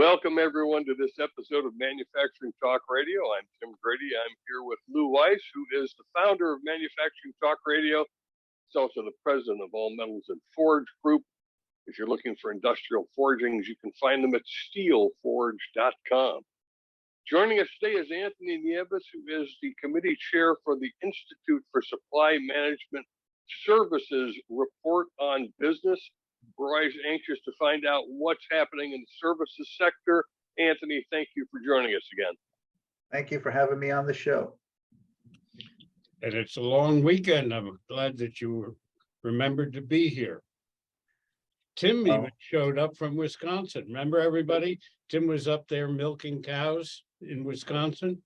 Welcome everyone to this episode of Manufacturing Talk Radio. I'm Tim Grady. I'm here with Lou Weiss, who is the founder of Manufacturing Talk Radio. He's also the president of All Metals and Forge Group. If you're looking for industrial forgings, you can find them at steelforge.com. Joining us today is Anthony Nieves, who is the committee chair for the Institute for Supply Management Services Report on Business. We're always anxious to find out what's happening in the services sector. Anthony, thank you for joining us again. Thank you for having me on the show. And it's a long weekend. I'm glad that you remembered to be here. Tim even showed up from Wisconsin. Remember, everybody? Tim was up there milking cows in Wisconsin.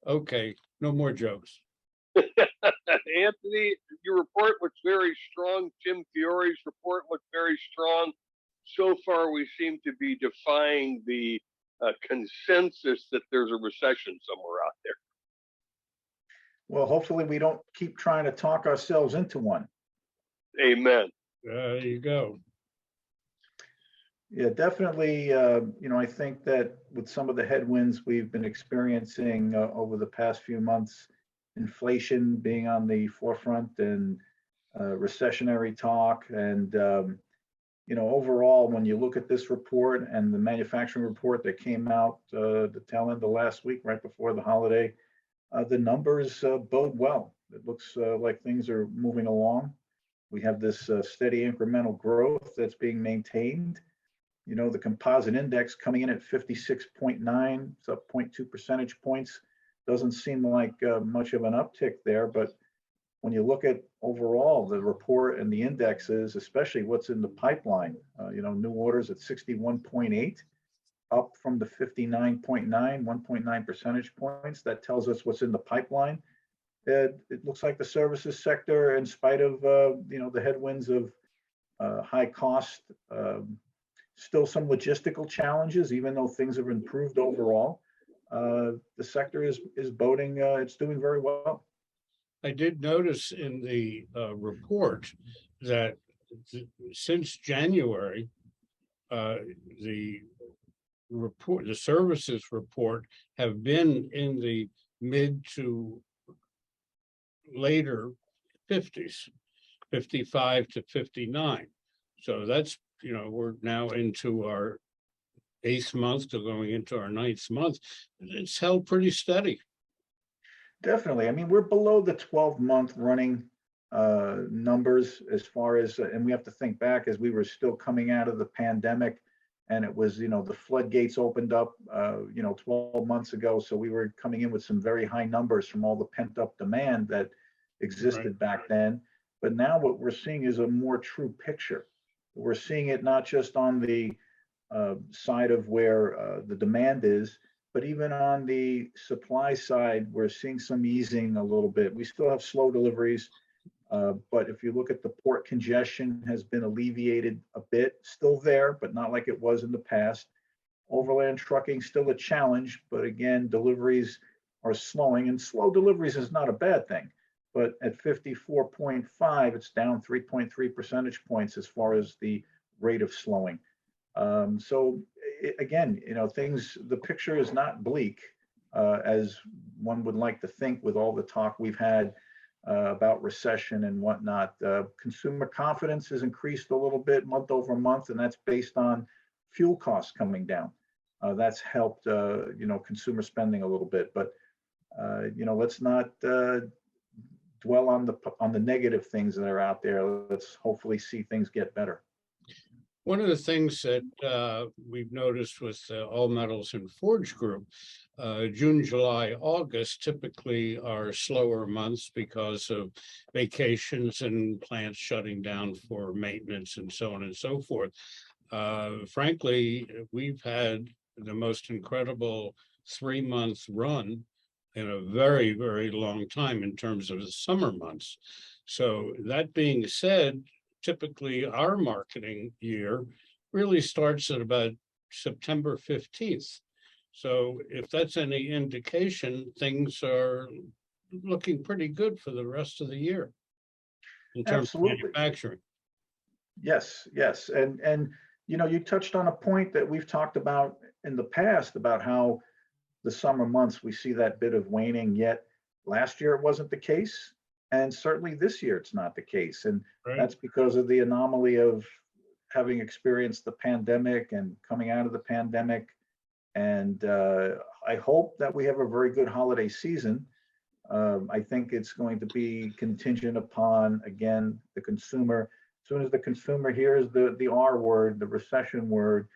Okay, no more jokes. Anthony, your report looks very strong. Tim Fiore's report looked very strong. So far, we seem to be defying the consensus that there's a recession somewhere out there. Well, hopefully we don't keep trying to talk ourselves into one. Amen. There you go. Yeah, definitely. I think that with some of the headwinds we've been experiencing over the past few months, inflation being on the forefront and recessionary talk. And, overall, when you look at this report and the manufacturing report that came out the tail end of last week, right before the holiday, the numbers bode well. It looks like things are moving along. We have this steady incremental growth that's being maintained. The composite index coming in at 56.9, it's up 0.2 percentage points. Doesn't seem like much of an uptick there, but when you look at overall the report and the indexes, especially what's in the pipeline, new orders at 61.8, up from the 59.9, 1.9 percentage points. That tells us what's in the pipeline. It looks like the services sector, in spite of the headwinds of high cost, still some logistical challenges, even though things have improved overall. The sector is boding, it's doing very well. I did notice in the report that since January, the services report have been in the mid to later 50s, 55 to 59. So that's, we're now into our 8th month to going into our 9th month. It's held pretty steady. Definitely. I mean, we're below the 12-month running numbers as far as, and we have to think back as we were still coming out of the pandemic, and it was, the floodgates opened up, 12 months ago. So we were coming in with some very high numbers from all the pent up demand that existed back then. But now what we're seeing is a more true picture. We're seeing it not just on the side of where the demand is, but even on the supply side, we're seeing some easing a little bit. We still have slow deliveries, but if you look at the port congestion has been alleviated a bit, still there, but not like it was in the past. Overland trucking still a challenge, but again, deliveries are slowing, and slow deliveries is not a bad thing. But at 54.5, it's down 3.3 percentage points as far as the rate of slowing. Again, the picture is not bleak as one would like to think with all the talk we've had about recession and whatnot. Consumer confidence has increased a little bit month over month, and that's based on fuel costs coming down. That's helped, consumer spending a little bit. But, let's not dwell on the negative things that are out there. Let's hopefully see things get better. One of the things that we've noticed with All Metals and Forge Group, June, July, August typically are slower months because of vacations and plants shutting down for maintenance and so on and so forth. Frankly, we've had the most incredible 3-month run in a very, very long time in terms of the summer months. So that being said, typically our marketing year really starts at about September 15th. So if that's any indication, things are looking pretty good for the rest of the year in terms of manufacturing. Yes. And you know, you touched on a point that we've talked about in the past about how the summer months, we see that bit of waning, yet last year it wasn't the case. And certainly this year it's not the case. And Right. that's because of the anomaly of having experienced the pandemic and coming out of the pandemic. And I hope that we have a very good holiday season. I think it's going to be contingent upon, again, the consumer. As soon as the consumer hears the R word, the recession word,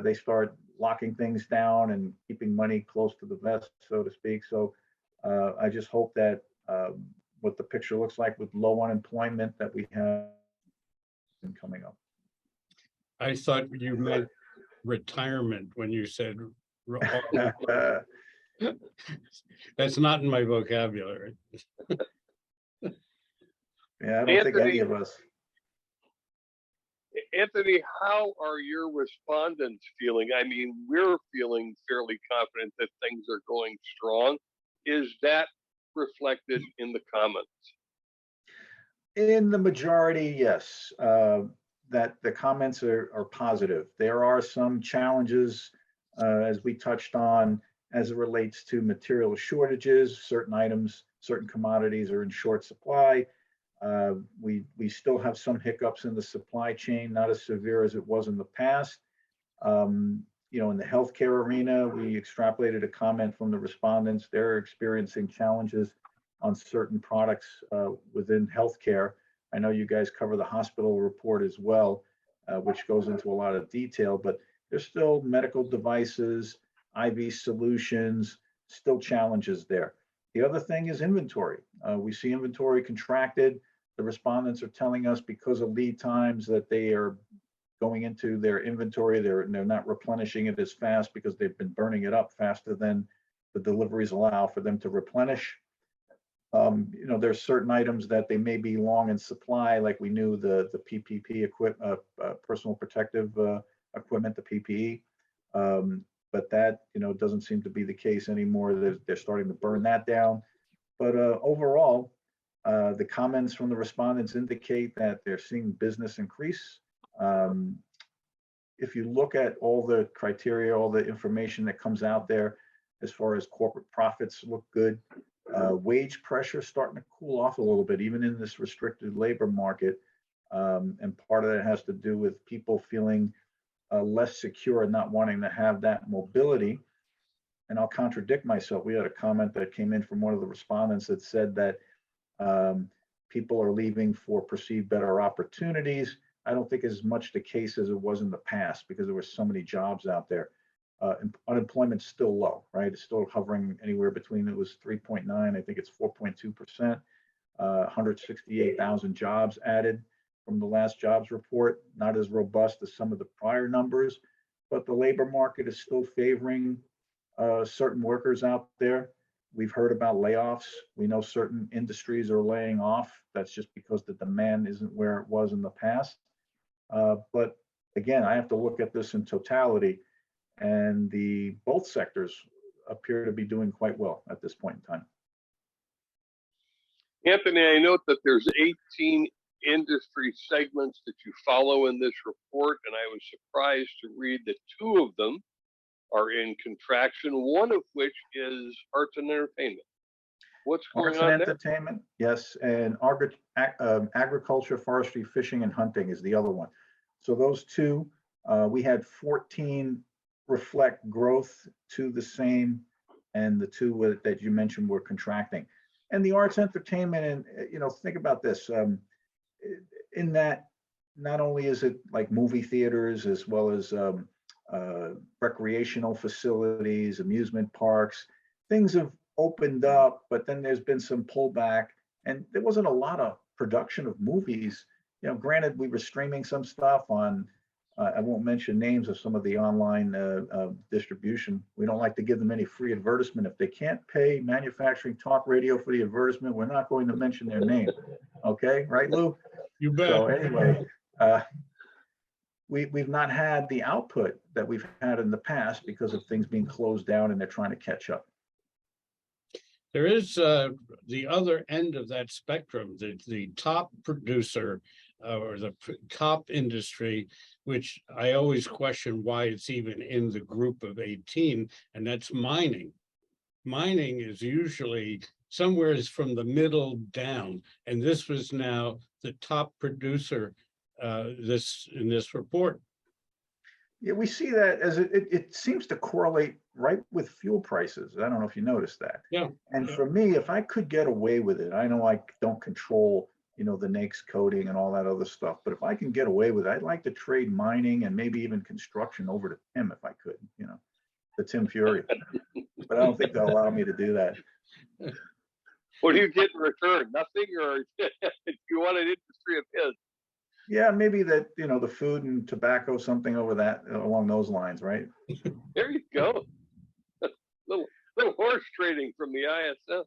they start locking things down and keeping money close to the vest, so to speak. So I just hope that what the picture looks like with low unemployment that we have coming up. I thought you meant retirement when you said. That's not in my vocabulary. Yeah, I don't think any of us. Anthony, how are your respondents feeling? I mean, we're feeling fairly confident that things are going strong. Is that reflected in the comments? In the majority, yes, that the comments are positive. There are some challenges, as we touched on, as it relates to material shortages. Certain items, certain commodities are in short supply. We still have some hiccups in the supply chain, not as severe as it was in the past. You know, in the healthcare arena, we extrapolated a comment from the respondents. They're experiencing challenges on certain products within healthcare. I know you guys cover the hospital report as well, which goes into a lot of detail, but there's still medical devices, IV solutions, still challenges there. The other thing is inventory. We see inventory contracted. The respondents are telling us because of lead times that they are going into their inventory. They're not replenishing it as fast because they've been burning it up faster than the deliveries allow for them to replenish. You know, there's certain items that they may be long in supply, like we knew the PPP equipment, personal protective equipment, the PPE. But that, you know, doesn't seem to be the case anymore. They're starting to burn that down. But overall, the comments from the respondents indicate that they're seeing business increase. If you look at all the criteria, all the information that comes out there, as far as corporate profits look good, wage pressure starting to cool off a little bit, even in this restricted labor market. And part of that has to do with people feeling less secure and not wanting to have that mobility. And I'll contradict myself. We had a comment that came in from one of the respondents that said that people are leaving for perceived better opportunities. I don't think as much the case as it was in the past because there were so many jobs out there. Unemployment's still low, right? It's still hovering anywhere between, it was 3.9, I think it's 4.2%, 168,000 jobs added from the last jobs report, not as robust as some of the prior numbers, but the labor market is still favoring certain workers out there. We've heard about layoffs. We know certain industries are laying off. That's just because the demand isn't where it was in the past. But again, I have to look at this in totality, and both sectors appear to be doing quite well at this point in time. Anthony, I note that there's 18 industry segments that you follow in this report, and I was surprised to read that 2 of them are in contraction, one of which is arts and entertainment. What's going Arts on and there? entertainment, yes, and agriculture, forestry, fishing, and hunting is the other one. So those 2, we had 14 reflect growth to the same, and the 2 that you mentioned were contracting. And the arts, entertainment, and you know, think about this. In that, not only is it like movie theaters as well as recreational facilities, amusement parks, things have opened up, but then there's been some pullback, and there wasn't a lot of production of movies. You know, granted, we were streaming some stuff on, I won't mention names of some of the online distribution. We don't like to give them any free advertisement. If they can't pay Manufacturing Talk Radio for the advertisement, we're not going to mention their name. Okay, right, Lou? You bet. So anyway, we've not had the output that we've had in the past because of things being closed down, and they're trying to catch up. There is the other end of that spectrum. The top producer or the top industry, which I always question why it's even in the group of 18, and that's mining. Mining is usually somewhere is from the middle down, and this was now the top producer in this report. Yeah, we see that as it seems to correlate right with fuel prices. I don't know if you noticed that. Yeah. And yeah. for me, if I could get away with it, I know I don't control, the NAICS coding and all that other stuff, but if I can get away with it, I'd like to trade mining and maybe even construction over to Tim if I could, the Tim Fury. But I don't think they'll allow me to do that. What do you get in return? Nothing, or if you want an industry of his? Yeah, maybe that, the food and tobacco, something over that, along those lines, right? There you go. little horse trading from the ISM.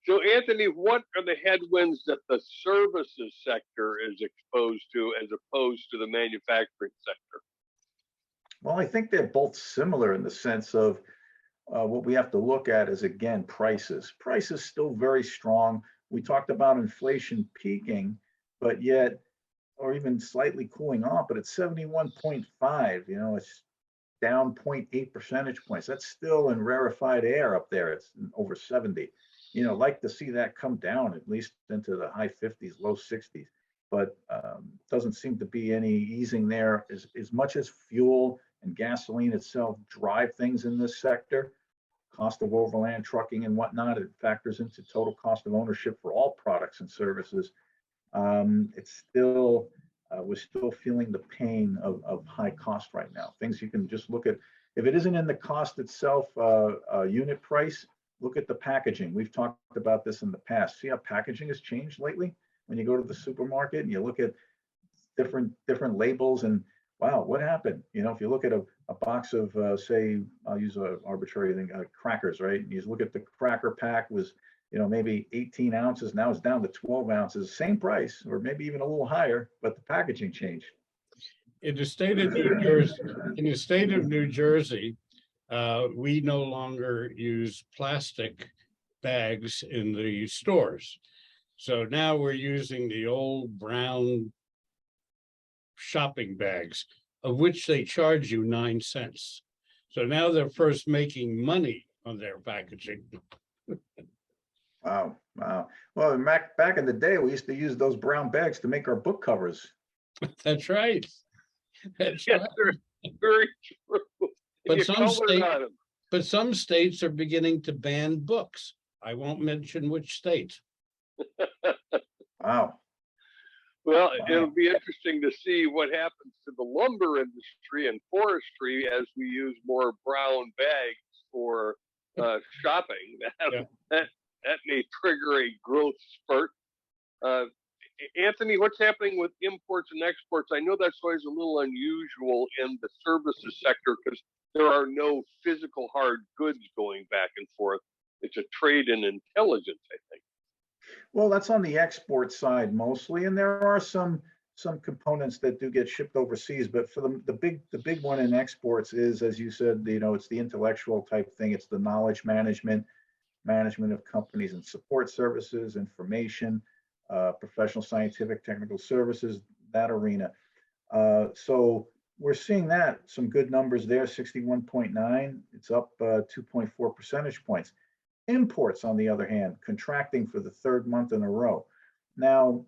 So, Anthony, what are the headwinds that the services sector is exposed to as opposed to the manufacturing sector? Well, I think they're both similar in the sense of what we have to look at is, again, prices. Price is still very strong. We talked about inflation peaking, but yet, or even slightly cooling off, but it's 71.5, it's down 0.8 percentage points. That's still in rarefied air up there. It's over 70. Like to see that come down at least into the high 50s, low 60s, but doesn't seem to be any easing there as much as fuel and gasoline itself drive things in this sector. Cost of overland trucking and whatnot, it factors into total cost of ownership for all products and services. It's still, we're still feeling the pain of high cost right now. Things you can just look at, if it isn't in the cost itself, unit price, look at the packaging. We've talked about this in the past. See how packaging has changed lately? When you go to the supermarket and you look at different labels and wow, what happened? If you look at a box of, say, I'll use an arbitrary thing, crackers, right? You look at the cracker pack was, maybe 18 ounces. Now it's down to 12 ounces, same price, or maybe even a little higher, but the packaging changed. In the state of New Jersey, we no longer use plastic bags in the stores. So now we're using the old brown shopping bags, of which they charge you 9 cents. So now they're first making money on their packaging. Wow. Well, back in the day, we used to use those brown bags to make our book covers. That's right. That's Yes, right. very true. But some states are beginning to ban books. I won't mention which state. Wow. Well, it'll be interesting to see what happens to the lumber industry and forestry as we use more brown bags for shopping. That may trigger a growth spurt. Anthony, what's happening with imports and exports? I know that's always a little unusual in the services sector because there are no physical hard goods going back and forth. It's a trade in intelligence, I think. Well, that's on the export side mostly, and there are some components that do get shipped overseas. But for the big one in exports is, as you said, it's the intellectual type thing. It's the knowledge management of companies and support services, information, professional, scientific, technical services, that arena. So we're seeing that some good numbers there. 61.9. It's up 2.4 percentage points. Imports, on the other hand, contracting for the third month in a row. Now,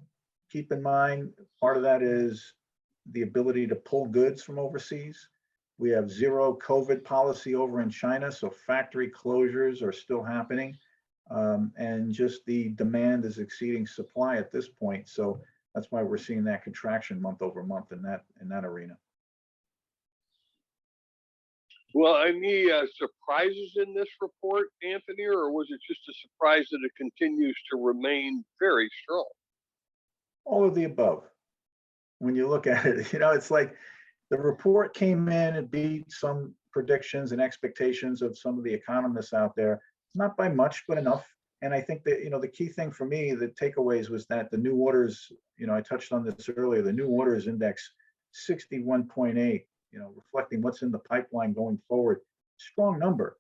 keep in mind, part of that is the ability to pull goods from overseas. We have zero COVID policy over in China, so factory closures are still happening. And just the demand is exceeding supply at this point. So that's why we're seeing that contraction month over month in that arena. Well, any surprises in this report, Anthony, or was it just a surprise that it continues to remain very strong? All of the above. When you look at it, it's like the report came in and beat some predictions and expectations of some of the economists out there, not by much, but enough. And I think that, the key thing for me, the takeaways was that the new orders, I touched on this earlier, the new orders index 61.8. Reflecting what's in the pipeline going forward, strong number.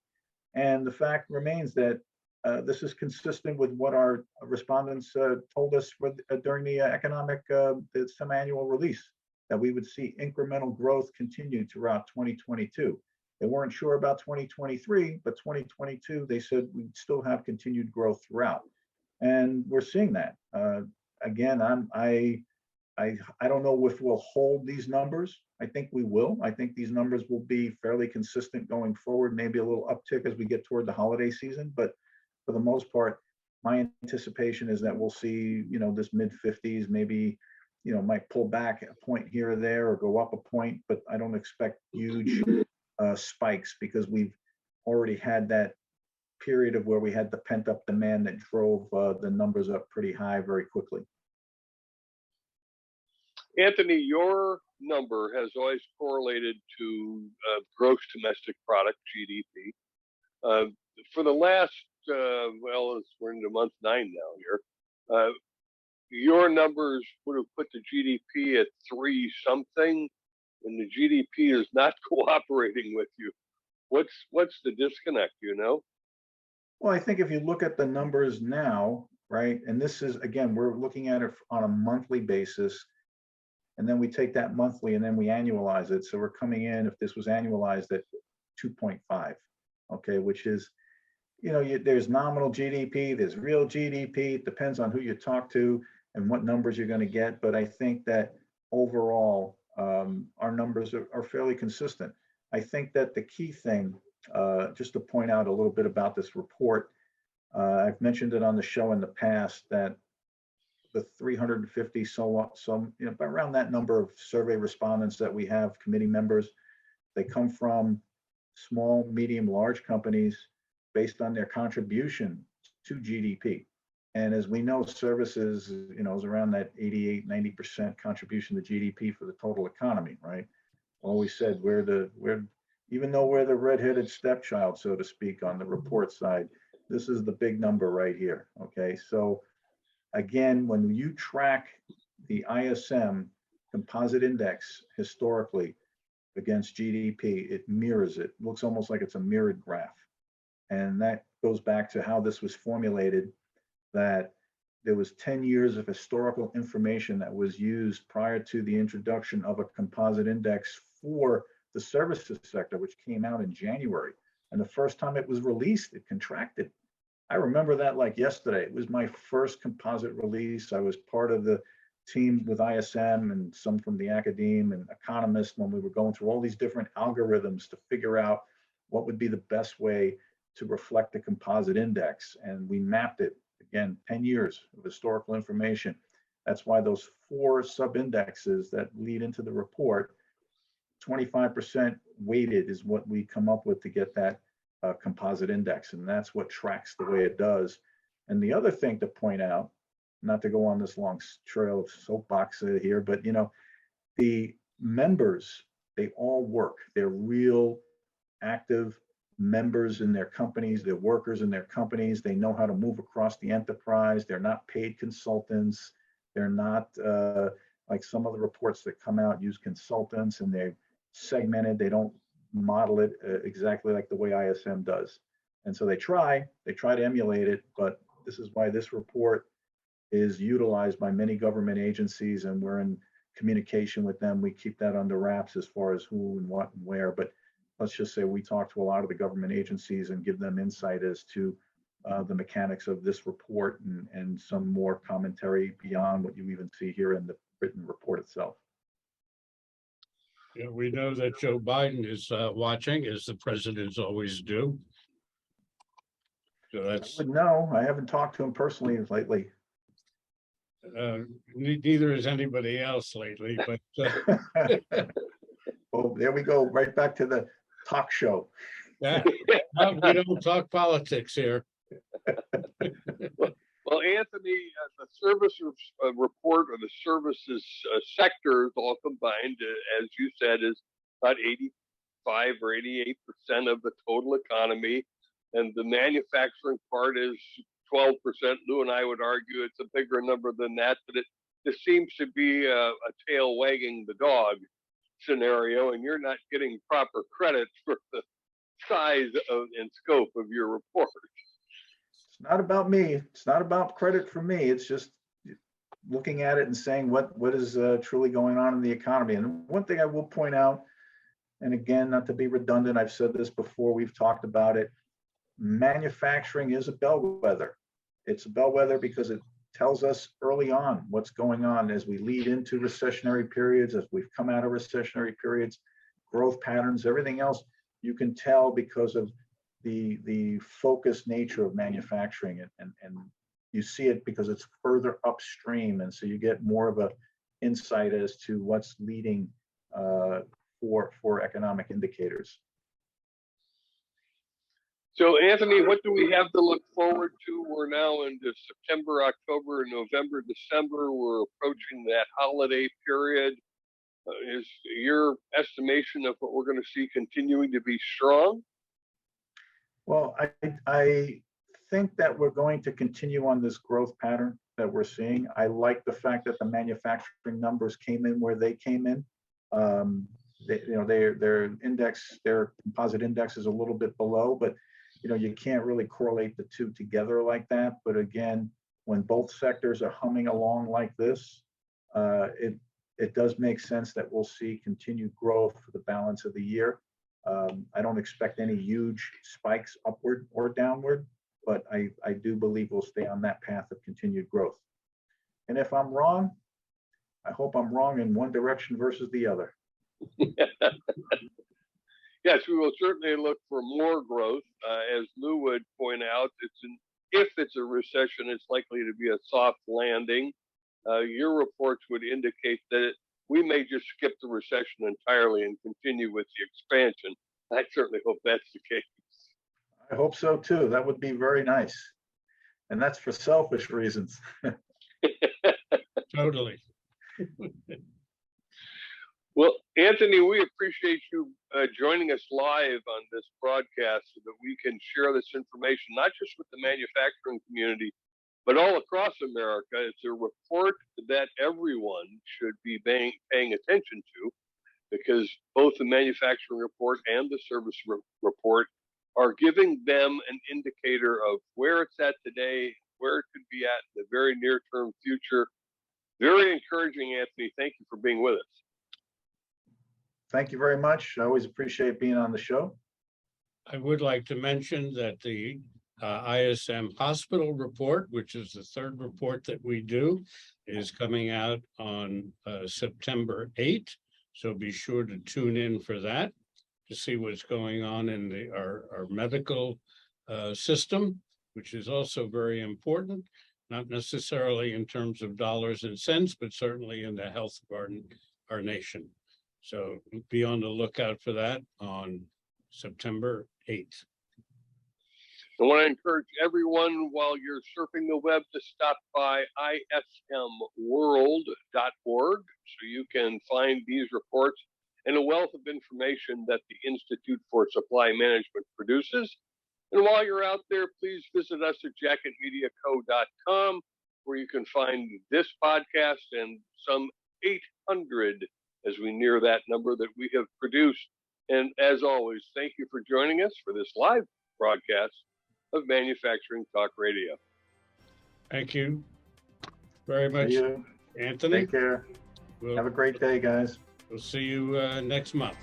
And the fact remains that this is consistent with what our respondents told us during the the semi-annual release, that we would see incremental growth continue throughout 2022. They weren't sure about 2023, but 2022, they said we'd still have continued growth throughout. And we're seeing that. Again, I don't know if we'll hold these numbers. I think we will. I think these numbers will be fairly consistent going forward, maybe a little uptick as we get toward the holiday season. But for the most part, my anticipation is that we'll see, this mid 50s, maybe, might pull back a point here or there or go up a point, but I don't expect huge spikes because we've already had that period of where we had the pent up demand that drove the numbers up pretty high very quickly. Anthony, your number has always correlated to gross domestic product, GDP. For the last, we're into month 9 now here, your numbers would have put the GDP at 3 something, and the GDP is not cooperating with you. What's the disconnect, Well, I think if you look at the numbers now, right, and this is, again, we're looking at it on a monthly basis, and then we take that monthly and then we annualize it. So we're coming in, if this was annualized, at 2.5, okay, which is, there's nominal GDP, there's real GDP, it depends on who you talk to and what numbers you're going to get. But I think that overall, our numbers are fairly consistent. I think that the key thing, just to point out a little bit about this report, I've mentioned it on the show in the past that the 350 around that number of survey respondents that we have, committee members, they come from small, medium, large companies based on their contribution to GDP. And as we know, services, is around that 88, 90% contribution to GDP for the total economy, right? Always said even though we're the redheaded stepchild, so to speak, on the report side, this is the big number right here, okay? So again, when you track the ISM composite index historically against GDP, it mirrors it. It looks almost like it's a mirrored graph. And that goes back to how this was formulated, that there was 10 years of historical information that was used prior to the introduction of a composite index for the services sector, which came out in January. And the first time it was released, it contracted. I remember that like yesterday. It was my first composite release. I was part of the team with ISM and some from the academe and economists when we were going through all these different algorithms to figure out what would be the best way to reflect the composite index. And we mapped it, again, 10 years of historical information. That's why those 4 sub-indexes that lead into the report, 25% weighted is what we come up with to get that composite index, and that's what tracks the way it does. And the other thing to point out, not to go on this long trail of soapbox here, but the members, they all work. They're real active members in their companies. They're workers in their companies. They know how to move across the enterprise. They're not paid consultants. They're not like some of the reports that come out use consultants and they're segmented. They don't model it exactly like the way ISM does. And so they try to emulate it, but this is why this report is utilized by many government agencies, and we're in communication with them. We keep that under wraps as far as who and what and where, but let's just say we talk to a lot of the government agencies and give them insight as to the mechanics of this report and some more commentary beyond what you even see here in the written report itself. Yeah, we know that Joe Biden is watching, as the presidents always do. So that's no, I haven't talked to him personally lately. Neither has anybody else lately, but well, there we go, right back to the talk show. we don't talk politics here. Well, Anthony, the services report or the services sectors all combined, as you said, is about 85 or 88% of the total economy. And the manufacturing part is 12%. Lou and I would argue it's a bigger number than that, but it seems to be a tail wagging the dog scenario, and you're not getting proper credit for the size and scope of your report. It's not about me. It's not about credit for me. It's just looking at it and saying what is truly going on in the economy. And one thing I will point out, and again, not to be redundant, I've said this before, we've talked about it. Manufacturing is a bellwether. It's a bellwether because it tells us early on what's going on as we lead into recessionary periods, as we've come out of recessionary periods, growth patterns, everything else. You can tell because of the focused nature of manufacturing, and you see it because it's further upstream, and so you get more of a insight as to what's leading for economic indicators. So Anthony, what do we have to look forward to? We're now into September, October, November, December. We're approaching that holiday period. Is your estimation of what we're going to see continuing to be strong? Well, I think that we're going to continue on this growth pattern that we're seeing. I like the fact that the manufacturing numbers came in where they came in. Their index, their composite index is a little bit below, but you can't really correlate the two together like that. But again, when both sectors are humming along like this, it does make sense that we'll see continued growth for the balance of the year. I don't expect any huge spikes upward or downward, but I do believe we'll stay on that path of continued growth. And if I'm wrong, I hope I'm wrong in one direction versus the other. Yes, we will certainly look for more growth. As Lou would point out, if it's a recession, it's likely to be a soft landing. Your reports would indicate that we may just skip the recession entirely and continue with the expansion. I certainly hope that's the case. I hope so too. That would be very nice. And that's for selfish reasons. Totally. Well, Anthony, we appreciate you joining us live on this broadcast so that we can share this information, not just with the manufacturing community, but all across America. It's a report that everyone should be paying attention to, because both the manufacturing report and the service report are giving them an indicator of where it's at today, where it could be at in the very near-term future. Very encouraging, Anthony. Thank you for being with us. Thank you very much. I always appreciate being on the show. I would like to mention that the ISM hospital report, which is the third report that we do, is coming out on September 8th. So be sure to tune in for that to see what's going on in our medical system, which is also very important, not necessarily in terms of dollars and cents, but certainly in the health of our nation. So be on the lookout for that on September 8th. I want to encourage everyone, while you're surfing the web, to stop by ismworld.org so you can find these reports and a wealth of information that the Institute for Supply Management produces. And while you're out there, please visit us at jacketmediaco.com, where you can find this podcast and some 800 as we near that number that we have produced. And as always, thank you for joining us for this live broadcast of Manufacturing Talk Radio. Thank you very much, Anthony. Take care. Have a great day, guys. We'll see you next month.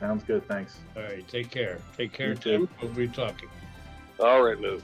Sounds good. Thanks. All right. Take care. Take care, Tim. We'll be talking. All right, Lou.